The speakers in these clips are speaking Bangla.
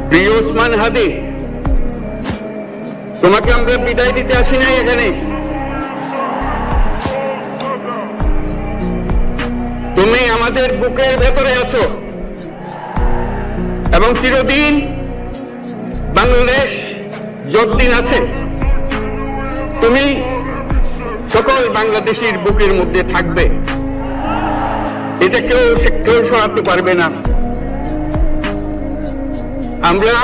প্রিয় ওসমান হাদি, তোমাকে আমরা বিদায় দিতে আসি নাই এখানে। তুমি আমাদের বুকের ভেতরে আছো এবং চিরদিন বাংলাদেশ যতদিন আছে তুমি সকল বাংলাদেশের বুকের মধ্যে থাকবে। এটা কেউ সরাতে পারবে না। আমরা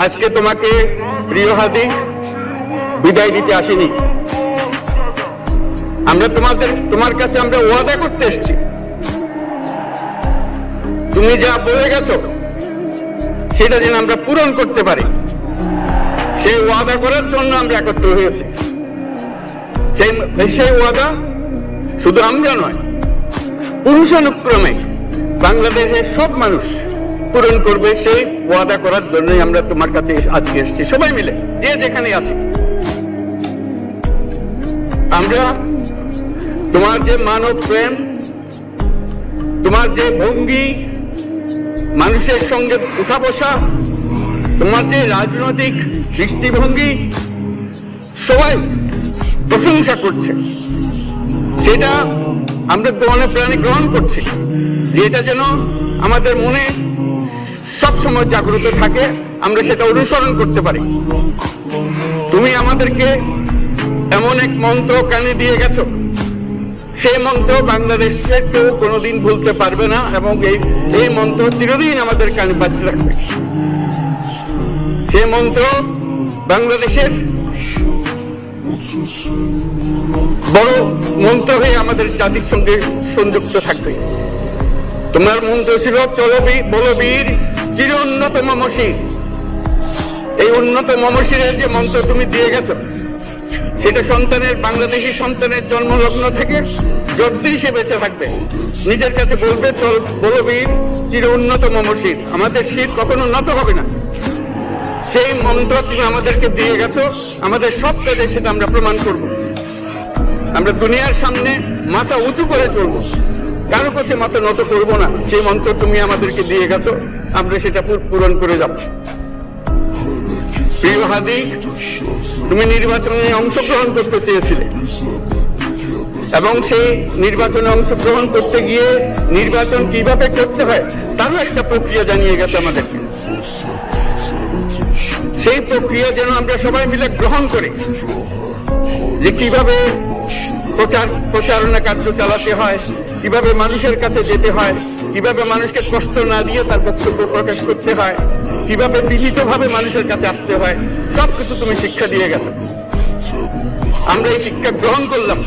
আজকে তোমাকে প্রিয় হাদি বিদায় দিতে আসিনি। আমরা তোমার কাছে আমরা ওয়াদা করতে এসেছি। তুমি যা বলে গেছো সেটা যেন আমরা পূরণ করতে পারি, সেই ওয়াদা করার জন্য আমরা একত্র হয়েছি। সেই ওয়াদা শুধু আমরা নয়, পুরুষানুক্রমে বাংলাদেশের সব মানুষ পূরণ করবে। সেই ওয়াদা করার জন্যই আমরা তোমার কাছে আজকে এসেছি, সবাই মিলে যে যেখানে আছি। আমরা তোমার যে মানব প্রেম, তোমার যে ভঙ্গি, মানুষের সঙ্গে উঠা বসা, তোমার যে রাজনৈতিক দৃষ্টিভঙ্গি, সবাই প্রশংসা করছে। সেটা আমরা মনে প্রাণে গ্রহণ করছি, যে এটা যেন আমাদের মনে সবসময় জাগ্রত থাকে, আমরা সেটা অনুসরণ করতে পারি। তুমি আমাদেরকে এমন এক মন্ত্র কানে দিয়ে গেছো, সেই মন্ত্র বাংলাদেশের কেউ কোনোদিন ভুলতে পারবে না এবং এই মন্ত্র চিরদিন আমাদের কানে বাজতে রাখবে। সেই মন্ত্র বাংলাদেশের বড় মন্ত্র হয়ে আমাদের জাতির সঙ্গে সংযুক্ত থাকবে। তোমার মন্ত্র ছিল চলো বলবীর চির উন্নত মমশির। এই উন্নত মমশিরের যে মন্ত্র তুমি দিয়ে গেছো, সেটা বাংলাদেশি সন্তানের জন্মলগ্ন থেকে যতদিন সে বেঁচে থাকবে নিজের কাছে বলবে চল বলবীর চির উন্নত মমশির, আমাদের শির কখনো নত হবে না। সেই মন্ত্র তুমি আমাদেরকে দিয়ে গেছো, আমাদের সব কাজে সেটা আমরা প্রমাণ করব। আমরা দুনিয়ার সামনে মাথা উঁচু করে চলবো, কারো কাছে মাথা নত করবো না। সেই মন্ত্র তুমি আমাদেরকে দিয়ে গেছো, আমরা সেটা পূরণ করে যাব। প্রিয় হাদি, তুমি নির্বাচনে অংশগ্রহণ করতে চেয়েছিলে এবং সেই নির্বাচনে অংশগ্রহণ করতে গিয়ে নির্বাচন কিভাবে করতে হয় তারও একটা প্রক্রিয়া জানিয়ে গেছে আমাদেরকে। সেই প্রক্রিয়া যেন আমরা সবাই মিলে গ্রহণ করি, যে কিভাবে প্রচারণা কার্য চালাতে হয়, কিভাবে মানুষের কাছে যেতে হয়, কিভাবে মানুষকে কষ্ট না দিয়ে তার বক্তব্য প্রকাশ করতে হয়, কিভাবে বিনীতভাবে মানুষের কাছে আসতে হয়, সবকিছু তুমি শিক্ষা দিয়ে গেছো। আমরা এই শিক্ষা গ্রহণ করলাম,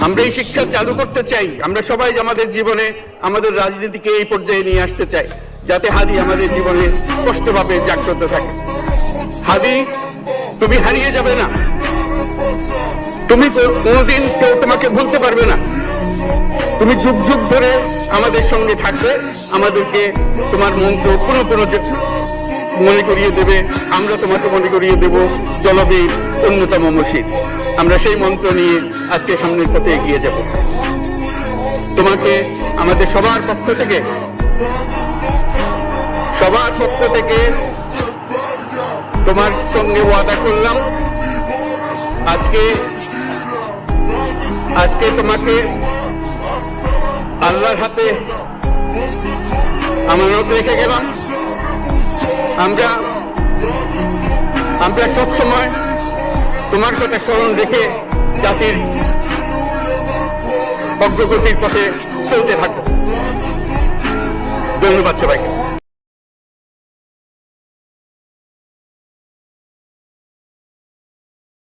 আমরা এই শিক্ষা চালু করতে চাই। আমরা সবাই আমাদের জীবনে আমাদের রাজনীতিকে এই পর্যায়ে নিয়ে আসতে চাই, যাতে হাদি আমাদের জীবনে স্পষ্টভাবে জাগ্রত থাকে। হাদি, তুমি হারিয়ে যাবে না, তুমি কোনোদিন কেউ তোমাকে ভুলতে পারবে না। তুমি যুগ যুগ ধরে আমাদের সঙ্গে থাকবে, আমাদেরকে তোমার মন্ত্র পুরো মনে করিয়ে দেবে, আমরা তোমাকে মনে করিয়ে দেব চলবীর অন্যতম মমশির। আমরা সেই মন্ত্র নিয়ে আজকে সামনের পথে এগিয়ে যাব। তোমাকে আমাদের সবার পক্ষ থেকে তোমার সঙ্গে ওয়াদা করলাম, আজকে তোমাকে আল্লাহর হাতে আমানত রেখে গেলাম। আমরা সব সময় তোমার কথা স্মরণ রেখে জাতির অগ্রগতির পথে চলতে থাকবো। ধন্যবাদ সবাইকে।